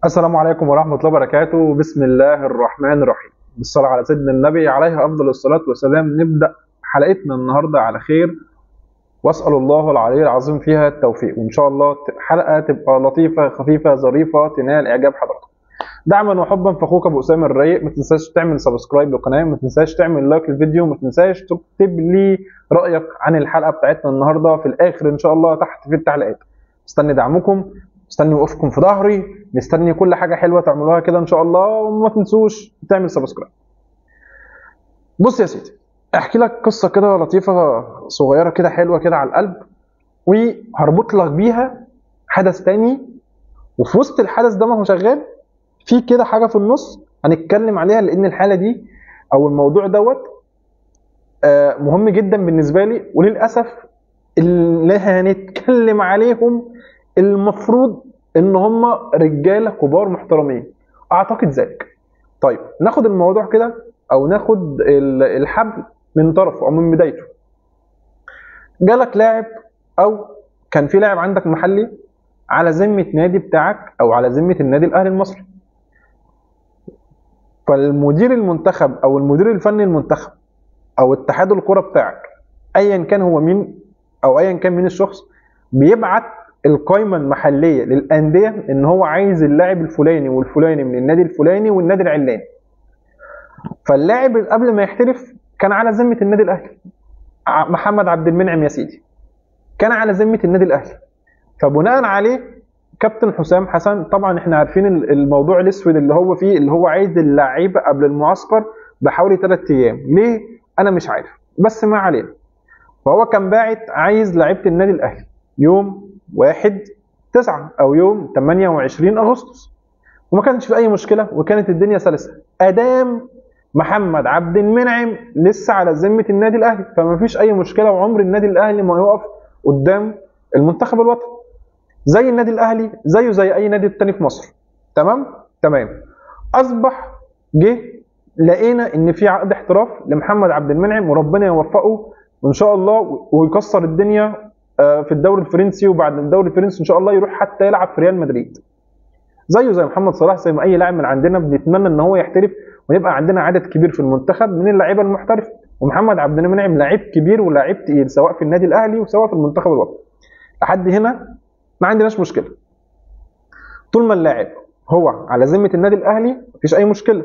السلام عليكم ورحمة الله وبركاته. بسم الله الرحمن الرحيم، بالصلاة على سيدنا النبي عليه أفضل الصلاة والسلام. نبدأ حلقتنا النهاردة على خير، وأسأل الله العلي العظيم فيها التوفيق، وإن شاء الله حلقة تبقى لطيفة خفيفة ظريفة تنال إعجاب حضراتكم. دعما وحبا في أخوك أبو أسامة الرايق. ما تنساش تعمل سبسكرايب للقناة، ما تنساش تعمل لايك للفيديو، ما تنساش تكتب لي رأيك عن الحلقة بتاعتنا النهاردة في الآخر إن شاء الله تحت في التعليقات. مستني دعمكم، مستني وقوفكم في ظهري، مستني كل حاجه حلوه تعملوها كده ان شاء الله، وما تنسوش تعمل سبسكرايب. بص يا سيدي، احكي لك قصه كده لطيفه صغيره كده حلوه كده على القلب، وهربط لك بيها حدث تاني، وفي وسط الحدث ده ما هو شغال في كده حاجه في النص هنتكلم عليها، لان الحاله دي او الموضوع دوت مهم جدا بالنسبه لي، وللاسف اللي هنتكلم عليهم المفروض ان هم رجاله كبار محترمين، اعتقد ذلك. طيب ناخد الموضوع كده، او ناخد الحبل من طرفه او من بدايته. جالك لاعب، او كان في لاعب عندك محلي على ذمه نادي بتاعك او على ذمه النادي الاهلي المصري، فالمدير المنتخب او المدير الفني المنتخب او اتحاد الكره بتاعك ايا كان هو مين، او ايا كان مين الشخص، بيبعت القائمه المحليه للانديه ان هو عايز اللاعب الفلاني والفلاني من النادي الفلاني والنادي العلاني. فاللاعب قبل ما يحترف كان على ذمه النادي الاهلي، محمد عبد المنعم يا سيدي كان على ذمه النادي الاهلي. فبناء عليه كابتن حسام حسن، طبعا احنا عارفين الموضوع الاسود اللي هو فيه، اللي هو عايز اللعيبه قبل المعسكر بحوالي 3 ايام. ليه؟ انا مش عارف، بس ما علينا. فهو كان باعت عايز لعيبه النادي الاهلي يوم 1/9 او يوم 28 اغسطس، وما كانش في اي مشكله، وكانت الدنيا سلسه ادام محمد عبد المنعم لسه على ذمه النادي الاهلي، فما فيش اي مشكله، وعمر النادي الاهلي ما يقف قدام المنتخب الوطني. زي النادي الاهلي زيه زي اي نادي تاني في مصر. تمام. اصبح جه لقينا ان في عقد احتراف لمحمد عبد المنعم، وربنا يوفقه وان شاء الله ويكسر الدنيا في الدوري الفرنسي، وبعد الدوري الفرنسي ان شاء الله يروح حتى يلعب في ريال مدريد، زيه زي محمد صلاح، زي ما اي لاعب من عندنا بنتمنى ان هو يحترف، ويبقى عندنا عدد كبير في المنتخب من اللعيبه المحترفه. ومحمد عبد المنعم لعيب كبير ولاعيب تقيل، سواء في النادي الاهلي وسواء في المنتخب الوطني. لحد هنا ما عندناش مشكله، طول ما اللاعب هو على ذمه النادي الاهلي مفيش اي مشكله.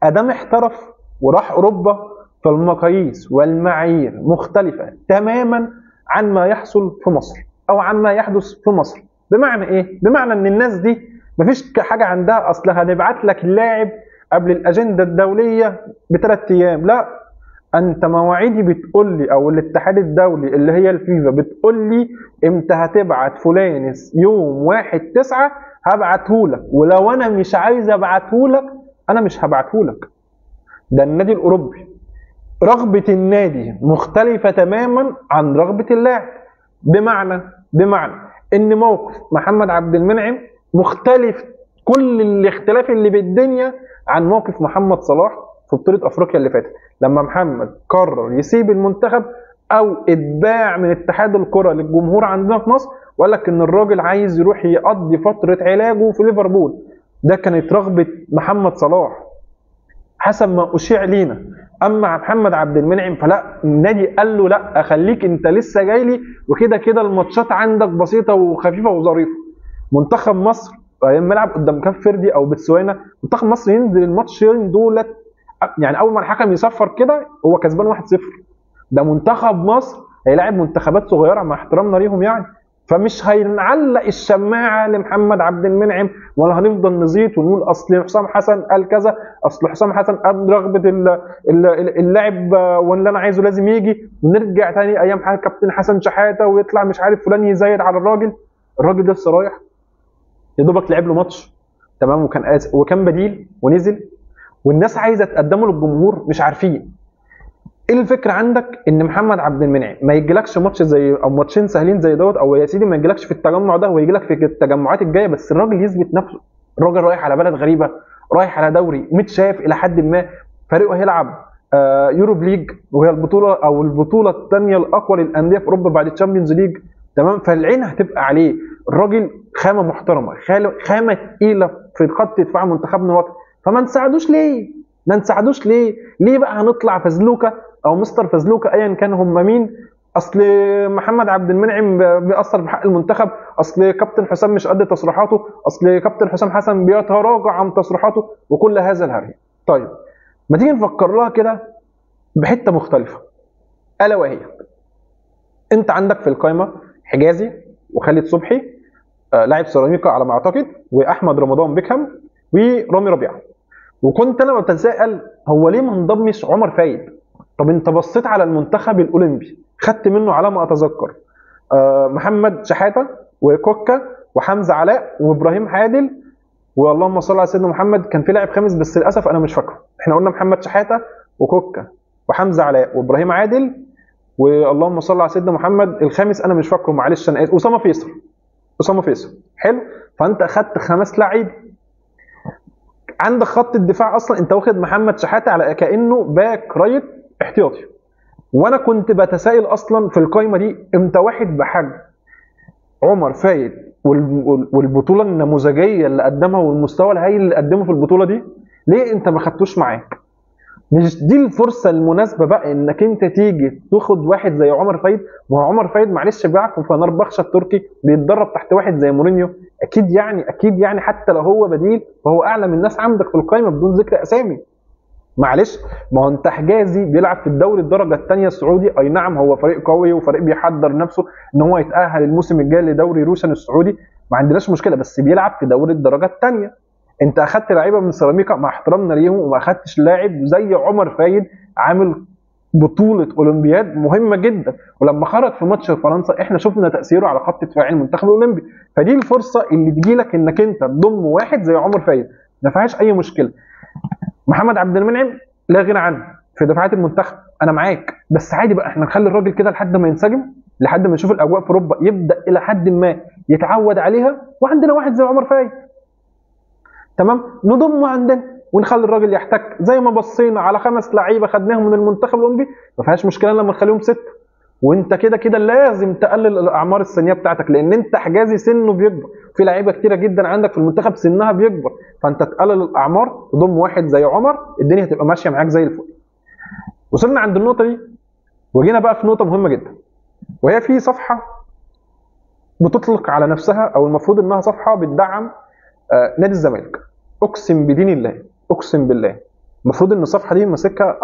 ادام احترف وراح اوروبا، فالمقاييس والمعايير مختلفه تماما عن ما يحصل في مصر او عن ما يحدث في مصر. بمعنى ايه؟ بمعنى ان الناس دي مفيش حاجه عندها اصل هنبعت لك اللاعب قبل الاجنده الدوليه ب3 ايام، لا. انت مواعيدي بتقول لي، او الاتحاد الدولي اللي هي الفيفا بتقول لي امتى هتبعت فلان يوم 1/9 هبعته لك، ولو انا مش عايز ابعته لك انا مش هبعته لك. ده النادي الاوروبي رغبه النادي مختلفه تماما عن رغبه اللاعب. بمعنى ان موقف محمد عبد المنعم مختلف كل الاختلاف اللي بالدنيا عن موقف محمد صلاح في بطولة افريقيا اللي فاتت، لما محمد قرر يسيب المنتخب او اتباع من اتحاد الكرة للجمهور عندنا في مصر، وقال لك ان الراجل عايز يروح يقضي فترة علاجه في ليفربول. ده كانت رغبة محمد صلاح حسب ما اشيع لينا. اما محمد عبد المنعم فلا، النادي قال له لا، خليك انت لسه جاي لي، وكده كده الماتشات عندك بسيطه وخفيفه وظريفه. منتخب مصر لما يلعب قدام كاب فيردي او بتسوانا، منتخب مصر ينزل الماتشين دولت، يعني اول ما الحكم يصفر كده هو كسبان 1-0. ده منتخب مصر هيلاعب منتخبات صغيره مع احترامنا ليهم يعني، فمش هنعلق الشماعه لمحمد عبد المنعم، ولا هنفضل نزيط ونقول اصل حسام حسن قال كذا، اصل حسام حسن قال رغبه اللاعب واللي انا عايزه لازم يجي، ونرجع تاني ايام كابتن حسن شحاته ويطلع مش عارف فلان يزايد على الراجل ده لسه رايح يا دوبك لعب له ماتش تمام، وكان بديل ونزل، والناس عايزه تقدمه للجمهور مش عارفين. ايه الفكره عندك؟ ان محمد عبد المنعم ما يجيلكش ماتش زي او ماتشين سهلين زي دوت، او يا سيدي ما يجيلكش في التجمع ده ويجي لك في التجمعات الجايه، بس الراجل يثبت نفسه. الراجل رايح على بلد غريبه، رايح على دوري متشاف الى حد ما، فريقه هيلعب يوروب ليج، وهي البطوله او البطوله الثانيه الاقوى للانديه في اوروبا بعد الشامبيونز ليج، تمام. فالعين هتبقى عليه، الراجل خامه محترمه، خامه تقيله في خط دفاع منتخبنا الوطني، فما نساعدوش ليه؟ ما نساعدوش ليه؟ ليه بقى هنطلع فزلوكه او مستر فزلوكه ايا كان هم مين؟ اصل محمد عبد المنعم بيأثر بحق المنتخب، اصل كابتن حسام مش قد تصريحاته، اصل كابتن حسام حسن بيتراجع عن تصريحاته، وكل هذا الهري. طيب ما تيجي نفكر لها كده بحته مختلفه، الا وهي انت عندك في القائمه حجازي وخالد صبحي لاعب سيراميكا على ما اعتقد، واحمد رمضان بيكهام ورامي ربيعه. وكنت انا بتساءل هو ليه ما انضمش عمر فايد؟ طب انت بصيت على المنتخب الاولمبي خدت منه على ما اتذكر محمد شحاته وكوكا وحمزه علاء وابراهيم عادل، واللهم صل على سيدنا محمد، كان في لاعب خامس بس للاسف انا مش فاكره. احنا قلنا محمد شحاته وكوكا وحمزه علاء وابراهيم عادل، واللهم صل على سيدنا محمد الخامس انا مش فاكره، معلش انا اسف، اسامه فيصل. اسامه فيصل حلو. فانت اخدت 5 لعيبه. عندك خط الدفاع اصلا انت واخد محمد شحاته على كانه باك رايت احتياطي، وانا كنت بتسائل اصلا في القايمه دي امتى واحد بحجم عمر فايد والبطوله النموذجيه اللي قدمها والمستوى الهائل اللي قدمه في البطوله دي، ليه انت ما خدتوش معاك؟ مش دي الفرصه المناسبه بقى انك انت تيجي تاخد واحد زي عمر فايد؟ ما هو عمر فايد معلش بيلعب في فنربخشة التركي، بيتدرب تحت واحد زي مورينيو، اكيد يعني حتى لو هو بديل فهو اعلى من الناس عندك في القائمه بدون ذكر اسامي. معلش ما هو انت حجازي بيلعب في الدوري الدرجه الثانيه السعودي، اي نعم هو فريق قوي وفريق بيحضر نفسه ان هو يتاهل الموسم الجاي لدوري روشن السعودي، ما عندناش مشكله، بس بيلعب في دوري الدرجه الثانيه. انت اخدت لعيبه من سيراميكا مع احترامنا ليهم، وما اخدتش لاعب زي عمر فايد عامل بطوله اولمبياد مهمه جدا، ولما خرج في ماتش فرنسا احنا شفنا تاثيره على خط دفاع المنتخب الاولمبي. فدي الفرصه اللي تجي لك انك انت تضم واحد زي عمر فايد، ما فيهاش اي مشكله. محمد عبد المنعم لا غنى عنه في دفاعات المنتخب، انا معاك، بس عادي بقى احنا نخلي الراجل كده لحد ما ينسجم، لحد ما يشوف الاجواء في اوروبا يبدا الى حد ما يتعود عليها، وعندنا واحد زي عمر فايد تمام نضمه عندنا ونخلي الراجل يحتك زي ما بصينا على 5 لعيبه خدناهم من المنتخب الاولمبي، ما فيهاش مشكله لما نخليهم 6. وانت كده كده لازم تقلل الاعمار السنيه بتاعتك، لان انت حجازي سنه بيكبر، في لعيبه كتيره جدا عندك في المنتخب سنها بيكبر، فانت تقلل الاعمار تضم واحد زي عمر، الدنيا هتبقى ماشيه معاك زي الفل. وصلنا عند النقطه دي وجينا بقى في نقطه مهمه جدا، وهي في صفحه بتطلق على نفسها او المفروض انها صفحه بتدعم نادي الزمالك. اقسم بدين الله، اقسم بالله المفروض ان الصفحه دي ماسكها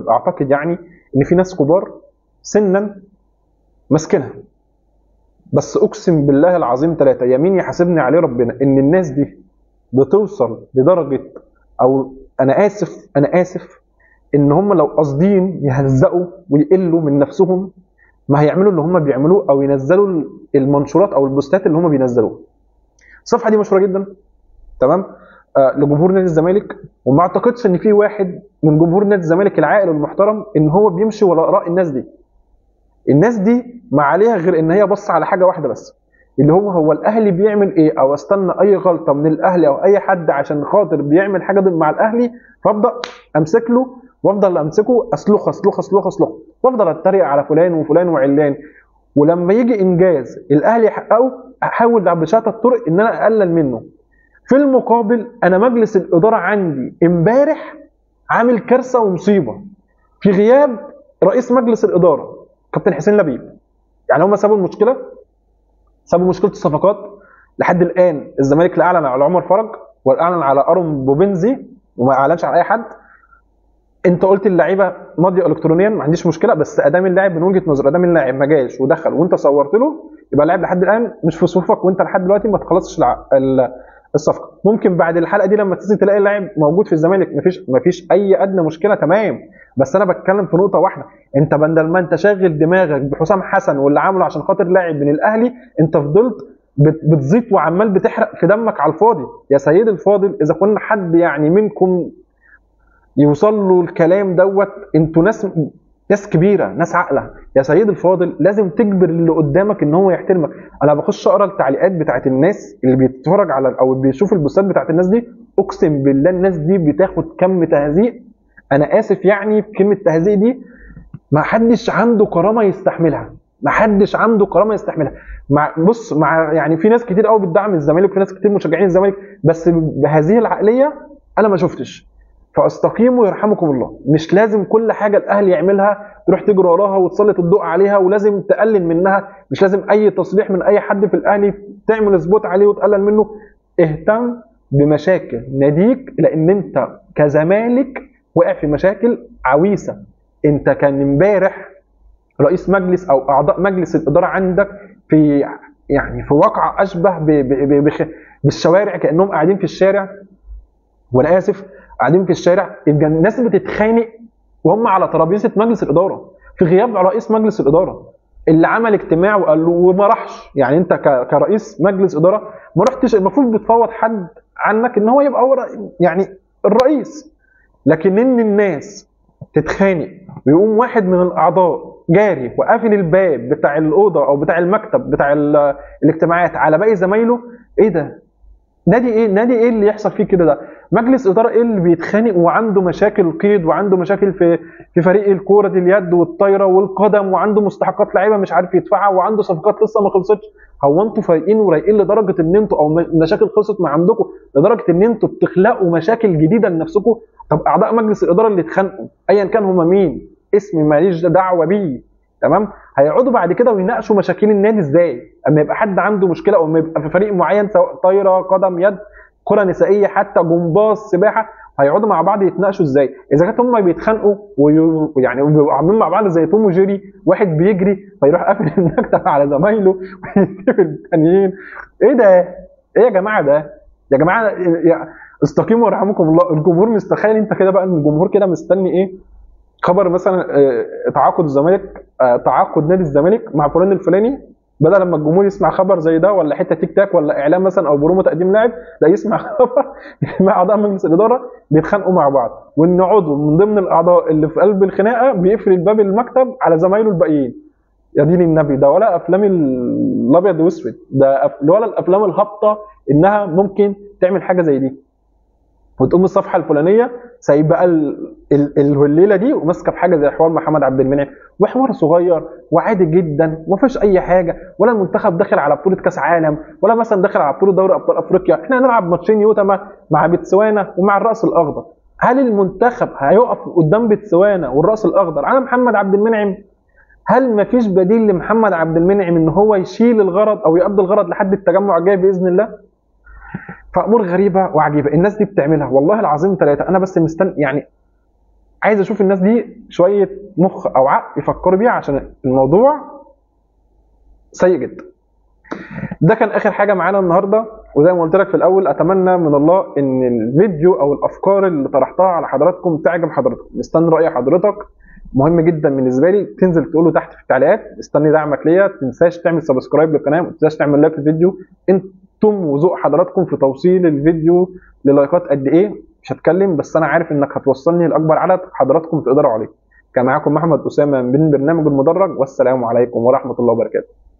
اعتقد يعني ان في ناس كبار سنا ماسكينها، بس اقسم بالله العظيم 3 يمين يحاسبني عليه ربنا ان الناس دي بتوصل لدرجه، او انا اسف ان هم لو قاصدين يهزقوا ويقلوا من نفسهم ما هيعملوا اللي هم بيعملوه او ينزلوا المنشورات او البوستات اللي هم بينزلوها. الصفحه دي مشهوره جدا تمام لجمهور نادي الزمالك، وما اعتقدش ان في واحد من جمهور نادي الزمالك العاقل والمحترم ان هو بيمشي وراء اراء الناس دي. الناس دي ما عليها غير ان هي بص على حاجه واحده بس، اللي هو الاهلي بيعمل ايه، او استنى اي غلطه من الاهلي او اي حد عشان خاطر بيعمل حاجه ضد مع الاهلي فابدا امسك له وافضل امسكه اسلخ وافضل اتريق على فلان وفلان وعلان، ولما يجي انجاز الاهلي يحققه احاول بشتى الطرق ان انا اقلل منه. في المقابل انا مجلس الاداره عندي امبارح عامل كارثه ومصيبه في غياب رئيس مجلس الاداره كابتن حسين لبيب. يعني هم سابوا مشكله الصفقات لحد الان. الزمالك لا اعلن على عمر فرج ولا اعلن على ارون بوبنزي وما اعلنش على اي حد. انت قلت اللعيبه ماضيه الكترونيا ما عنديش مشكله، بس ادام اللاعب من وجهه نظر ادام اللاعب ما جاش ودخل وانت صورت له يبقى اللاعب لحد الان مش في صفوفك، وانت لحد دلوقتي ما تخلصش الصفقه. ممكن بعد الحلقه دي لما تنزل تلاقي اللاعب موجود في الزمالك مفيش اي ادنى مشكله تمام، بس انا بتكلم في نقطه واحده، انت بدل ما انت شاغل دماغك بحسام حسن واللي عامله عشان خاطر لاعب من الاهلي، انت فضلت بتزيط وعمال بتحرق في دمك على الفاضي. يا سيدي الفاضل اذا كنا حد يعني منكم يوصل له الكلام دوت، انتوا ناس كبيره ناس عاقله، يا سيدي الفاضل لازم تجبر اللي قدامك ان هو يحترمك. انا بخش اقرا التعليقات بتاعت الناس اللي بيتفرج على او بيشوف البوستات بتاعت الناس دي، اقسم بالله الناس دي بتاخد كم تهزيق، انا اسف يعني في كلمه تهزيق دي ما حدش عنده كرامه يستحملها. محدش عنده كرامه يستحملها. بص، يعني في ناس كتير قوي بتدعم الزمالك وفي ناس كتير مشجعين الزمالك، بس بهذه العقليه انا ما شفتش. فاستقيموا يرحمكم الله. مش لازم كل حاجه الاهلي يعملها تروح تجري وراها وتسلط الضوء عليها ولازم تقلل منها. مش لازم اي تصريح من اي حد في الاهلي تعمل سبوت عليه وتقلل منه. اهتم بمشاكل ناديك، لان انت كزمالك وقع في مشاكل عويصه. انت كان امبارح رئيس مجلس او اعضاء مجلس الاداره عندك في في واقعه اشبه بالشوارع، كانهم قاعدين في الشارع، وانا اسف، قاعدين في الشارع. الناس بتتخانق وهم على ترابيزه مجلس الاداره في غياب رئيس مجلس الاداره اللي عمل اجتماع وقال له وما راحش. يعني انت كرئيس مجلس اداره ما رحتش، المفروض بتفوض حد عنك ان هو يبقى هو الرئيس. لكن ان الناس تتخانق ويقوم واحد من الاعضاء جاري وقافل الباب بتاع الاوضه او بتاع المكتب بتاع الاجتماعات على باقي زمايله، ايه ده؟ نادي ايه؟ نادي ايه اللي يحصل فيه كده؟ ده مجلس اداره ايه اللي بيتخانق وعنده مشاكل قيد وعنده مشاكل في فريق الكوره اليد والطايره والقدم، وعنده مستحقات لعيبه مش عارف يدفعها، وعنده صفقات لسه ما خلصتش. هو انتوا فايقين ورايقين لدرجه ان انتوا او مشاكل خلصت ما عندكم لدرجه ان انتوا بتخلقوا مشاكل جديده لنفسكم؟ طب اعضاء مجلس الاداره اللي اتخانقوا ايا كان هم مين، اسمي ماليش دعوه بيه، تمام؟ هيقعدوا بعد كده ويناقشوا مشاكل النادي ازاي؟ اما يبقى حد عنده مشكله او اما يبقى في فريق معين سواء طايره، قدم، يد، كره نسائيه، حتى جمباز، سباحه، هيقعدوا مع بعض يتناقشوا ازاي؟ اذا كانت هم بيتخانقوا وبيبقوا عاملين مع بعض زي توم وجيري، واحد بيجري فيروح قافل المكتب على زمايله ويسيب التانيين. ايه ده؟ ايه يا جماعه ده؟ يا جماعه استقيموا ويرحمكم الله. الجمهور مستخيل انت كده بقى، ان الجمهور كده مستني ايه؟ خبر مثلا تعاقد الزمالك، تعاقد نادي الزمالك مع فلان الفلاني، بدل لما الجمهور يسمع خبر زي ده ولا حته تيك تاك ولا اعلان مثلا او برومو تقديم لاعب، لا يسمع خبر مع اعضاء مجلس الاداره بيتخانقوا مع بعض، وان عضو من ضمن الاعضاء اللي في قلب الخناقه بيقفل الباب المكتب على زمايله الباقيين. يا دين النبي، ده ولا افلام الابيض واسود، ده ولا الافلام الهابطه انها ممكن تعمل حاجه زي دي وتقوم الصفحه الفلانيه سايب بقى الليله دي وماسكه في حاجه زي حوار محمد عبد المنعم، وحوار صغير وعادي جدا وما فيش اي حاجه، ولا المنتخب داخل على بطوله كاس عالم ولا مثلا داخل على بطوله دوري ابطال افريقيا. احنا هنلعب ماتشين يوتا مع بتسوانا ومع الراس الاخضر. هل المنتخب هيقف قدام بتسوانا والراس الاخضر على محمد عبد المنعم؟ هل ما فيش بديل لمحمد عبد المنعم ان هو يشيل الغرض او يقضي الغرض لحد التجمع الجاي باذن الله؟ فامور غريبه وعجيبه الناس دي بتعملها، والله العظيم ثلاثه. انا بس مستني عايز اشوف الناس دي شويه مخ او عقل يفكروا بيها، عشان الموضوع سيء جدا. ده كان اخر حاجه معانا النهارده، وزي ما قلت لك في الاول اتمنى من الله ان الفيديو او الافكار اللي طرحتها على حضراتكم تعجب حضراتكم. مستني راي حضرتك، مهم جدا بالنسبه لي تنزل تقوله تحت في التعليقات. استني دعمك ليا، ما تنساش تعمل سبسكرايب للقناه، ما تنساش تعمل لايك للفيديو. انتم وذوق حضراتكم في توصيل الفيديو للايكات قد ايه مش هتكلم، بس انا عارف انك هتوصلني لاكبر عدد حضراتكم تقدروا عليه. كان معاكم محمد اسامه من برنامج المدرج، والسلام عليكم ورحمه الله وبركاته.